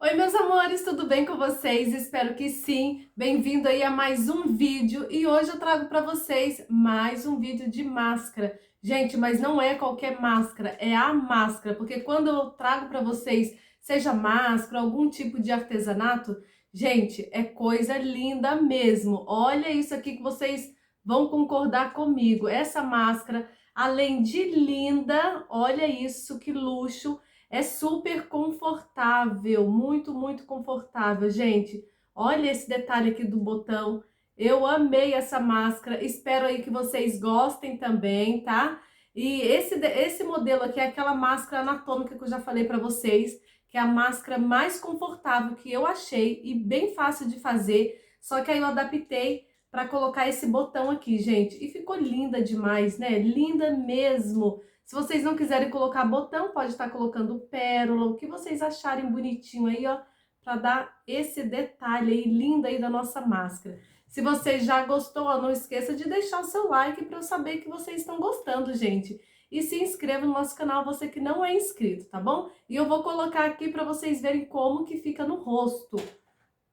Oi, meus amores, tudo bem com vocês? Espero que sim. Bem-vindo aí a mais um vídeo e hoje eu trago para vocês mais um vídeo de máscara. Gente, mas não é qualquer máscara, é a máscara, porque quando eu trago para vocês, seja máscara, algum tipo de artesanato, gente, é coisa linda mesmo. Olha isso aqui que vocês vão concordar comigo. Essa máscara, além de linda, olha isso, que luxo. É super confortável, muito confortável, gente. Olha esse detalhe aqui do botão. Eu amei essa máscara. Espero aí que vocês gostem também, tá? E esse modelo aqui é aquela máscara anatômica que eu já falei para vocês, que é a máscara mais confortável que eu achei e bem fácil de fazer. Só que aí eu adaptei para colocar esse botão aqui, gente. E ficou linda demais, né? Linda mesmo. Se vocês não quiserem colocar botão, pode estar colocando pérola, o que vocês acharem bonitinho aí, ó, para dar esse detalhe aí lindo aí da nossa máscara. Se você já gostou, ó, não esqueça de deixar o seu like para eu saber que vocês estão gostando, gente. E se inscreva no nosso canal, você que não é inscrito, tá bom? E eu vou colocar aqui para vocês verem como que fica no rosto.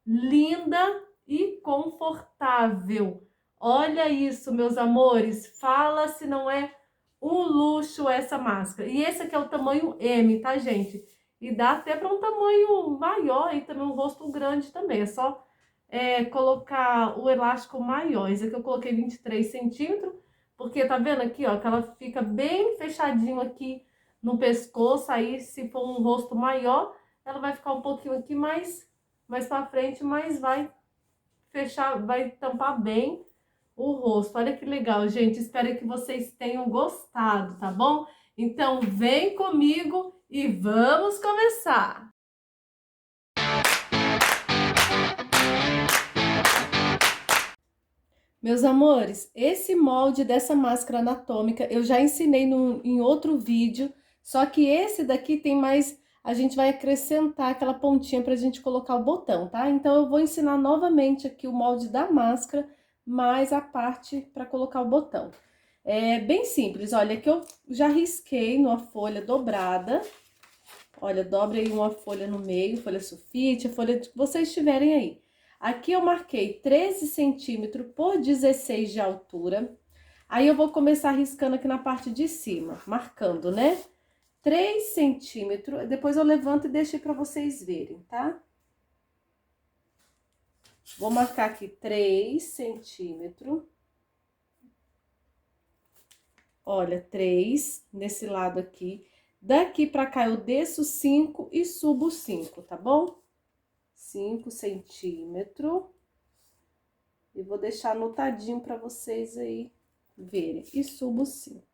Linda e confortável. Olha isso, meus amores. Fala se não é um luxo essa máscara. E esse aqui é o tamanho M, tá, gente? E dá até para um tamanho maior e também um rosto grande também. É só colocar o elástico maior. Esse aqui eu coloquei 23 centímetros, porque tá vendo aqui, ó, que ela fica bem fechadinho aqui no pescoço. Aí, se for um rosto maior, ela vai ficar um pouquinho aqui mais pra frente, mas vai fechar, vai tampar bem o rosto. Olha que legal, gente. Espero que vocês tenham gostado, tá bom? Então, vem comigo e vamos começar! Meus amores, esse molde dessa máscara anatômica eu já ensinei em outro vídeo, só que esse daqui tem mais, a gente vai acrescentar aquela pontinha pra gente colocar o botão, tá? Então eu vou ensinar novamente aqui o molde da máscara, mais a parte para colocar o botão. É bem simples, olha, que eu já risquei numa folha dobrada. Olha, dobre aí uma folha no meio, folha sulfite, a folha que vocês tiverem aí. Aqui eu marquei 13 centímetros por 16 de altura. Aí eu vou começar riscando aqui na parte de cima, marcando, né? 3 centímetros, depois eu levanto e deixo para vocês verem, tá? Vou marcar aqui 3 centímetros. Olha, 3 nesse lado aqui. Daqui pra cá eu desço 5 e subo 5, tá bom? 5 centímetros. E vou deixar anotadinho pra vocês aí verem. E subo 5.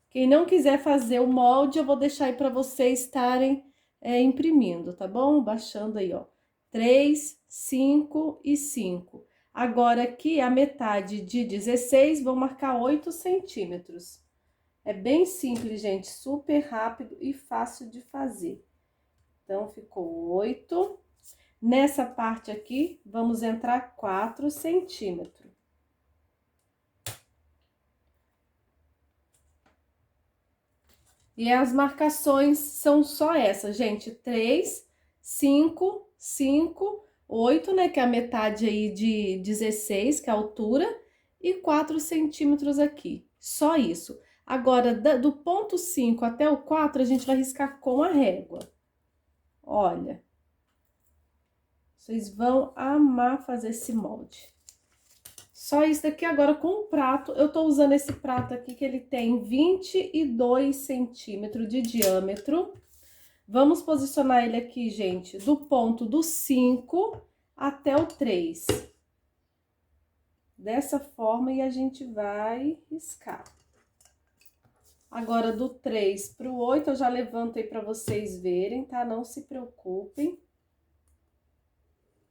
Quem não quiser fazer o molde, eu vou deixar aí pra vocês estarem imprimindo, tá bom? Baixando aí, ó. 3, 5 e 5. Agora, aqui, a metade de 16, vou marcar 8 centímetros. É bem simples, gente, super rápido e fácil de fazer. Então, ficou 8. Nessa parte aqui, vamos entrar 4 centímetros. E as marcações são só essas, gente. 3, 5, 5, 8, né? Que é a metade aí de 16, que é a altura. E 4 centímetros aqui. Só isso. Agora, do ponto 5 até o 4, a gente vai riscar com a régua. Olha. Vocês vão amar fazer esse molde. Só isso daqui agora com o prato. Eu tô usando esse prato aqui que ele tem 22 centímetros de diâmetro. Vamos posicionar ele aqui, gente, do ponto do 5 até o 3. Dessa forma, e a gente vai riscar. Agora, do 3 pro 8, eu já levanto aí pra vocês verem, tá? Não se preocupem.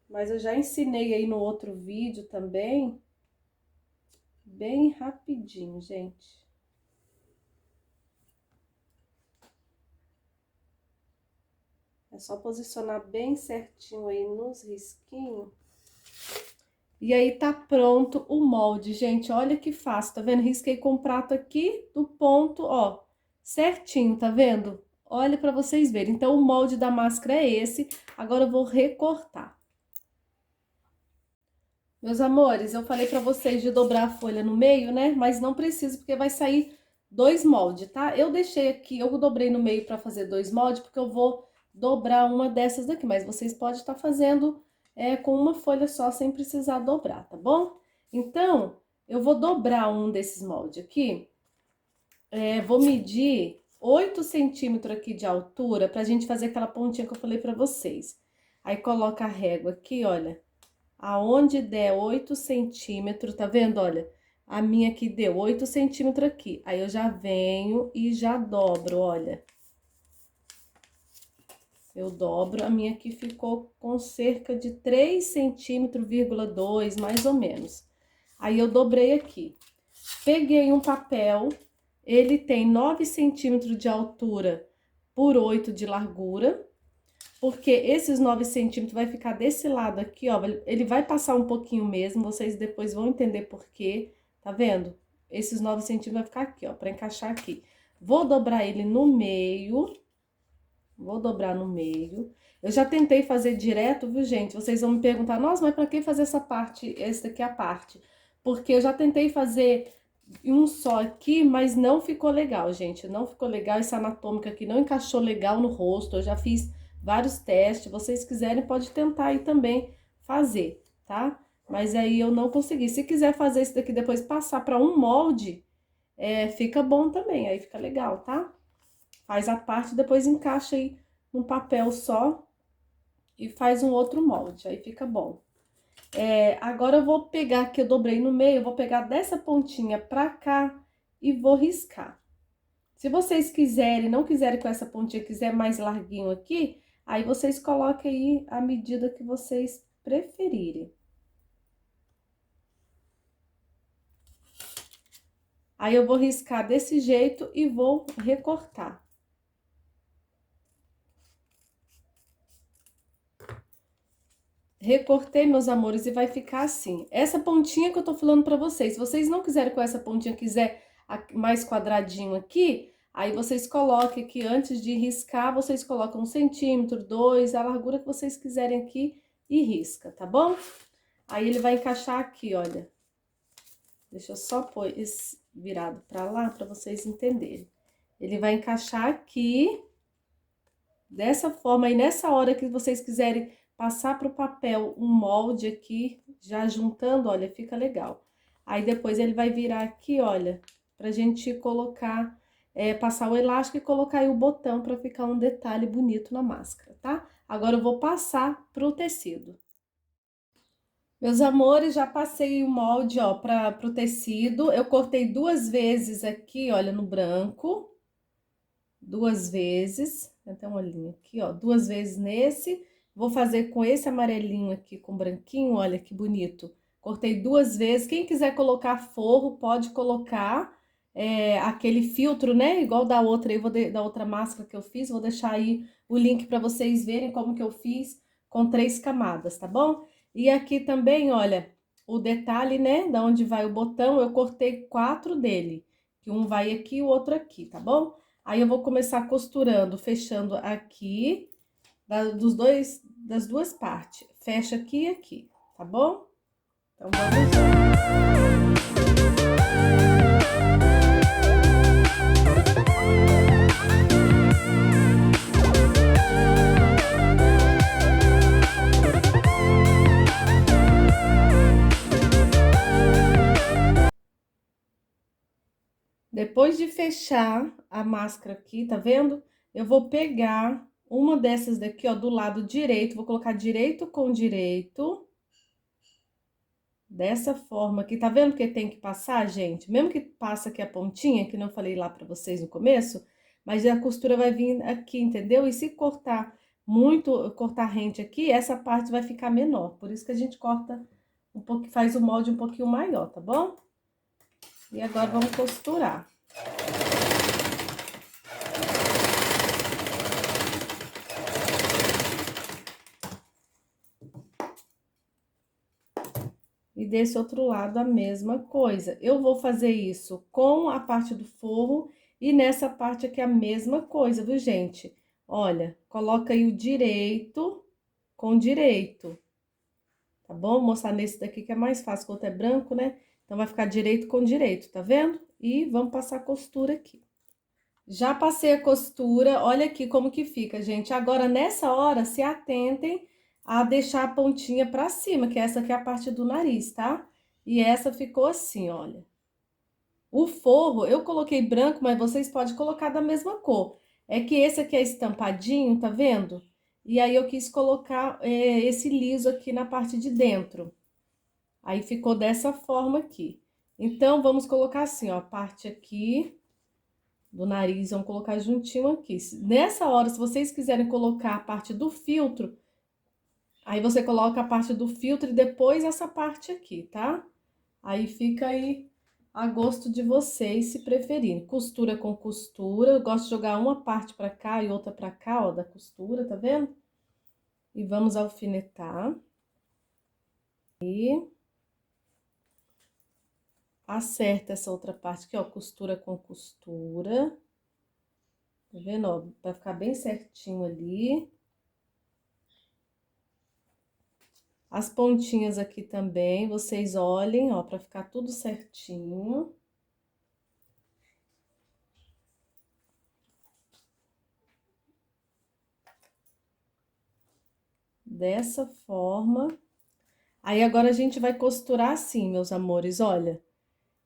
Mas eu já ensinei aí no outro vídeo também. Bem rapidinho, gente. É só posicionar bem certinho aí nos risquinhos. E aí, tá pronto o molde, gente. Olha que fácil, tá vendo? Risquei com o prato aqui do ponto, ó, certinho, tá vendo? Olha pra vocês verem. Então, o molde da máscara é esse. Agora eu vou recortar. Meus amores, eu falei pra vocês de dobrar a folha no meio, né? Mas não precisa, porque vai sair 2 moldes, tá? Eu deixei aqui, eu dobrei no meio pra fazer 2 moldes, porque eu vou dobrar uma dessas daqui. Mas vocês podem estar fazendo com uma folha só, sem precisar dobrar, tá bom? Então, eu vou dobrar um desses moldes aqui. Vou medir 8 centímetros aqui de altura pra gente fazer aquela pontinha que eu falei pra vocês. Aí, coloca a régua aqui, olha. Aonde der 8 centímetros, tá vendo? Olha, a minha aqui deu 8 centímetros aqui. Aí, eu já venho e já dobro, olha. Eu dobro, a minha aqui ficou com cerca de 3 centímetros, 2, mais ou menos. Aí, eu dobrei aqui. Peguei um papel, ele tem 9 centímetros de altura por 8 de largura. Porque esses 9 centímetros vai ficar desse lado aqui, ó. Ele vai passar um pouquinho mesmo, vocês depois vão entender por quê, tá vendo? Esses 9 centímetros vai ficar aqui, ó, pra encaixar aqui. Vou dobrar ele no meio. Vou dobrar no meio. Eu já tentei fazer direto, viu, gente? Vocês vão me perguntar, nossa, mas pra que fazer essa parte, esse daqui é a parte? Porque eu já tentei fazer um só aqui, mas não ficou legal, gente. Não ficou legal, essa anatômica aqui não encaixou legal no rosto. Eu já fiz vários testes. Se vocês quiserem, pode tentar aí também fazer, tá? Mas aí eu não consegui. Se quiser fazer esse daqui depois passar para um molde, fica bom também, aí fica legal, tá? Faz a parte, depois encaixa aí num papel só e faz um outro molde, aí fica bom. Agora eu vou pegar aqui, eu dobrei no meio, eu vou pegar dessa pontinha pra cá e vou riscar. Se vocês quiserem, não quiserem com essa pontinha, quiser mais larguinho aqui, aí vocês coloquem aí a medida que vocês preferirem. Aí eu vou riscar desse jeito e vou recortar. Recortei, meus amores, e vai ficar assim. Essa pontinha que eu tô falando pra vocês, se vocês não quiserem com essa pontinha, quiser mais quadradinho aqui, aí vocês coloquem aqui, antes de riscar, vocês colocam 1 centímetro, 2, a largura que vocês quiserem aqui e risca, tá bom? Aí ele vai encaixar aqui, olha. Deixa eu só pôr esse virado pra lá, pra vocês entenderem. Ele vai encaixar aqui, dessa forma, e nessa hora que vocês quiserem passar pro papel um molde aqui, já juntando, olha, fica legal. Aí depois ele vai virar aqui, olha, pra gente colocar, passar o elástico e colocar aí o botão pra ficar um detalhe bonito na máscara, tá? Agora eu vou passar pro tecido. Meus amores, já passei o molde, ó, pro tecido. Eu cortei 2 vezes aqui, olha, no branco. 2 vezes, tem até uma linha aqui, ó, 2 vezes nesse. Vou fazer com esse amarelinho aqui, com branquinho, olha que bonito. Cortei 2 vezes. Quem quiser colocar forro, pode colocar aquele filtro, né? Igual da outra, da outra máscara que eu fiz. Vou deixar aí o link para vocês verem como que eu fiz com 3 camadas, tá bom? E aqui também, olha, o detalhe, né? Da onde vai o botão, eu cortei 4 dele. Que um vai aqui e o outro aqui, tá bom? Aí eu vou começar costurando, fechando aqui, das duas partes. Fecha aqui e aqui, tá bom? Então, vamos lá. Depois de fechar a máscara aqui, tá vendo? Eu vou pegar uma dessas daqui, ó, do lado direito, vou colocar direito com direito. Dessa forma aqui, tá vendo que tem que passar, gente? Mesmo que passa aqui a pontinha, que não falei lá pra vocês no começo, mas a costura vai vir aqui, entendeu? E se cortar muito, cortar rente aqui, essa parte vai ficar menor. Por isso que a gente corta um pouco, faz o molde um pouquinho maior, tá bom? E agora vamos costurar. E desse outro lado a mesma coisa. Eu vou fazer isso com a parte do forro E nessa parte aqui a mesma coisa, viu, gente? Olha, coloca aí o direito com direito, tá bom? Vou mostrar nesse daqui que é mais fácil, que o outro é branco, né? Então, vai ficar direito com direito, tá vendo? E vamos passar a costura aqui. Já passei a costura, olha aqui como que fica, gente. Agora, nessa hora, se atentem a deixar a pontinha pra cima, que essa aqui é a parte do nariz, tá? E essa ficou assim, olha. O forro, eu coloquei branco, mas vocês podem colocar da mesma cor. É que esse aqui é estampadinho, tá vendo? E aí, eu quis colocar esse liso aqui na parte de dentro. Aí, ficou dessa forma aqui. Então, vamos colocar assim, ó, a parte aqui do nariz, vamos colocar juntinho aqui. Nessa hora, se vocês quiserem colocar a parte do filtro, aí você coloca a parte do filtro e depois essa parte aqui, tá? Aí fica aí a gosto de vocês, se preferirem. Costura com costura, eu gosto de jogar uma parte pra cá e outra pra cá, ó, da costura, tá vendo? E vamos alfinetar. E acerta essa outra parte aqui, ó, costura com costura. Tá vendo, ó? Vai ficar bem certinho ali. As pontinhas aqui também, vocês olhem, ó, pra ficar tudo certinho. Dessa forma. Aí, agora a gente vai costurar assim, meus amores, olha.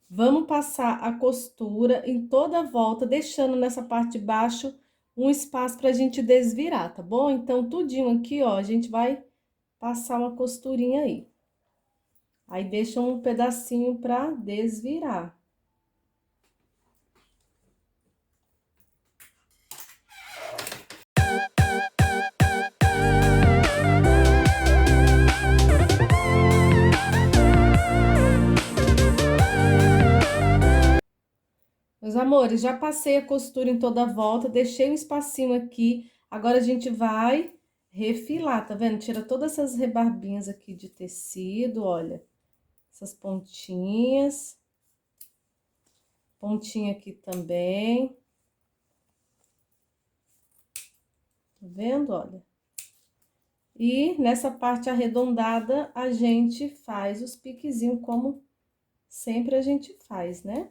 Vamos passar a costura em toda a volta, deixando nessa parte de baixo um espaço pra gente desvirar, tá bom? Então, tudinho aqui, ó, a gente vai passar uma costurinha aí. Aí, deixa um pedacinho pra desvirar. Meus amores, já passei a costura em toda a volta, deixei um espacinho aqui. Agora, a gente vai refilar, tá vendo? Tira todas essas rebarbinhas aqui de tecido, olha. Essas pontinhas. Pontinha aqui também. Tá vendo? Olha. E nessa parte arredondada, a gente faz os piquezinhos, como sempre a gente faz, né?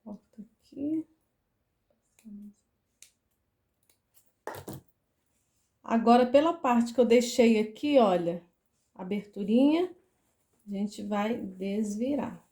Corta aqui. Agora, pela parte que eu deixei aqui, olha, aberturinha, a gente vai desvirar.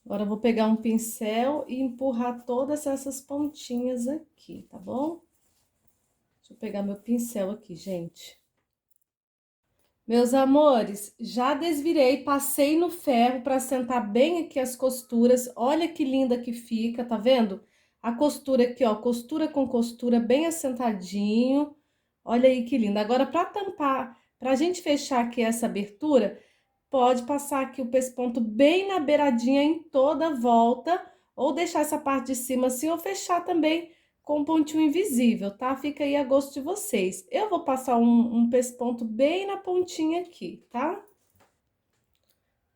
Agora, eu vou pegar um pincel e empurrar todas essas pontinhas aqui, tá bom? Deixa eu pegar meu pincel aqui, gente. Meus amores, já desvirei, passei no ferro para sentar bem aqui as costuras. Olha que linda que fica, tá vendo? A costura aqui, ó, costura com costura, bem assentadinho. Olha aí que linda. Agora, para tampar, pra gente fechar aqui essa abertura, pode passar aqui o pesponto bem na beiradinha em toda a volta, ou deixar essa parte de cima assim, ou fechar também com um pontinho invisível, tá? Fica aí a gosto de vocês. Eu vou passar um pesponto bem na pontinha aqui, tá?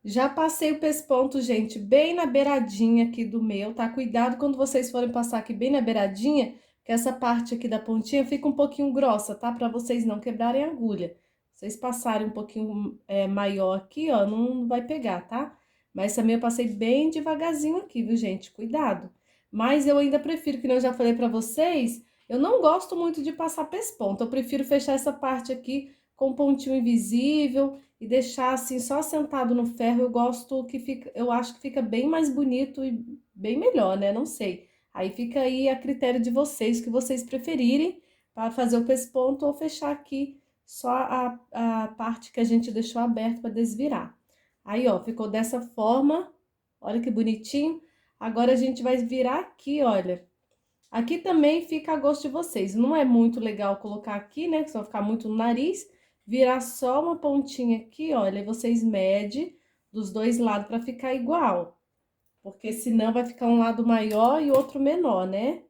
Já passei o pesponto, gente, bem na beiradinha aqui do meu, tá? Cuidado quando vocês forem passar aqui bem na beiradinha, que essa parte aqui da pontinha fica um pouquinho grossa, tá? Pra vocês não quebrarem a agulha. Vocês passarem um pouquinho maior aqui, ó, não vai pegar, tá? Mas também eu passei bem devagarzinho aqui, viu, gente? Cuidado. Mas eu ainda prefiro, que nem eu já falei pra vocês, eu não gosto muito de passar pesponto. Eu prefiro fechar essa parte aqui com pontinho invisível e deixar assim só sentado no ferro. Eu gosto que fica, eu acho que fica bem mais bonito e bem melhor, né? Não sei. Aí fica aí a critério de vocês, que vocês preferirem, para fazer o pesponto ou fechar aqui só a parte que a gente deixou aberta para desvirar. Aí, ó, ficou dessa forma, olha que bonitinho. Agora a gente vai virar aqui, olha. Aqui também fica a gosto de vocês. Não é muito legal colocar aqui, né? Que senão vai ficar muito no nariz. Virar só uma pontinha aqui, olha, e vocês medem dos dois lados para ficar igual. Porque senão vai ficar um lado maior e outro menor, né?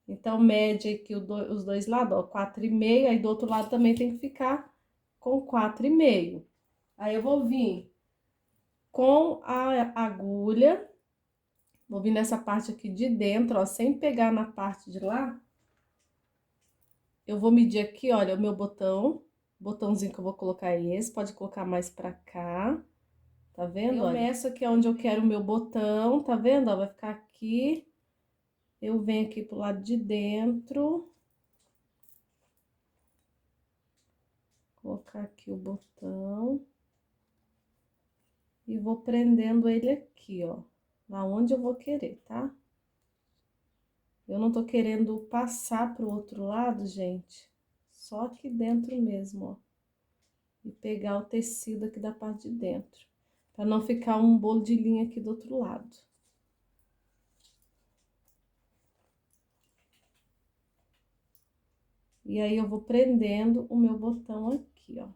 Então, mede aqui os dois lados, ó, 4,5, aí do outro lado também tem que ficar com 4,5. Aí eu vou vir com a agulha, vou vir nessa parte aqui de dentro, ó, sem pegar na parte de lá. Eu vou medir aqui, olha, o meu botãozinho que eu vou colocar é esse, pode colocar mais pra cá, tá vendo? Eu meço aqui onde eu quero o meu botão, tá vendo? Ó, vai ficar aqui, eu venho aqui pro lado de dentro, colocar aqui o botão, e vou prendendo ele aqui, ó, lá onde eu vou querer, tá? Eu não tô querendo passar pro outro lado, gente, só aqui dentro mesmo, ó. E pegar o tecido aqui da parte de dentro, para não ficar um bolo de linha aqui do outro lado. E aí, eu vou prendendo o meu botão aqui, ó.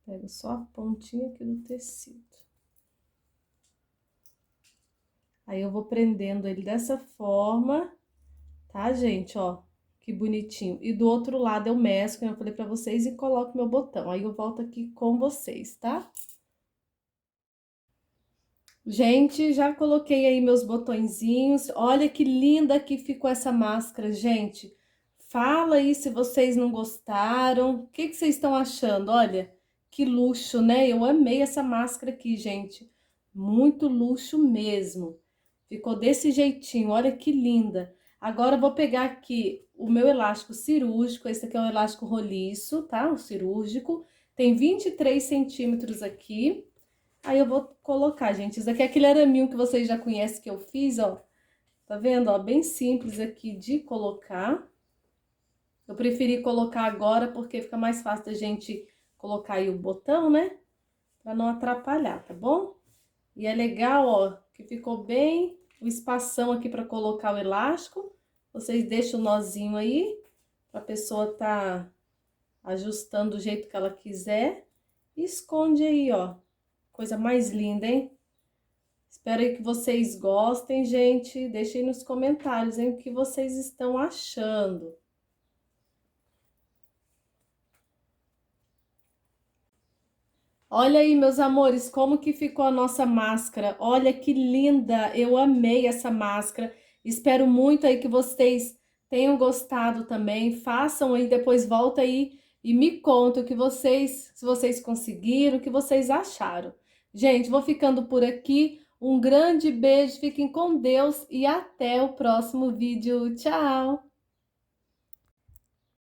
Pego só a pontinha aqui do tecido. Aí, eu vou prendendo ele dessa forma, tá, gente? Ó, que bonitinho. E do outro lado, eu mesclo, como eu falei pra vocês, e coloco meu botão. Aí, eu volto aqui com vocês, tá? Gente, já coloquei aí meus botõezinhos. Olha que linda que ficou essa máscara, gente. Fala aí se vocês não gostaram. O que vocês estão achando? Olha, que luxo, né? Eu amei essa máscara aqui, gente. Muito luxo mesmo. Ficou desse jeitinho, olha que linda. Agora eu vou pegar aqui o meu elástico cirúrgico. Esse aqui é um elástico roliço, tá? O cirúrgico. Tem 23 centímetros aqui. Aí eu vou colocar, gente. Isso aqui é aquele araminho que vocês já conhecem que eu fiz, ó. Tá vendo, ó? Bem simples aqui de colocar. Eu preferi colocar agora porque fica mais fácil da gente colocar aí o botão, né? Pra não atrapalhar, tá bom? E é legal, ó, que ficou bem o espação aqui pra colocar o elástico. Vocês deixam o nozinho aí, pra pessoa tá ajustando do jeito que ela quiser. E esconde aí, ó. Coisa mais linda, hein? Espero aí que vocês gostem, gente. Deixem aí nos comentários, hein, o que vocês estão achando. Olha aí, meus amores, como que ficou a nossa máscara. Olha que linda, eu amei essa máscara. Espero muito aí que vocês tenham gostado também. Façam aí, depois volta aí e me conta o que vocês, se vocês conseguiram, o que vocês acharam. Gente, vou ficando por aqui. Um grande beijo, fiquem com Deus e até o próximo vídeo. Tchau!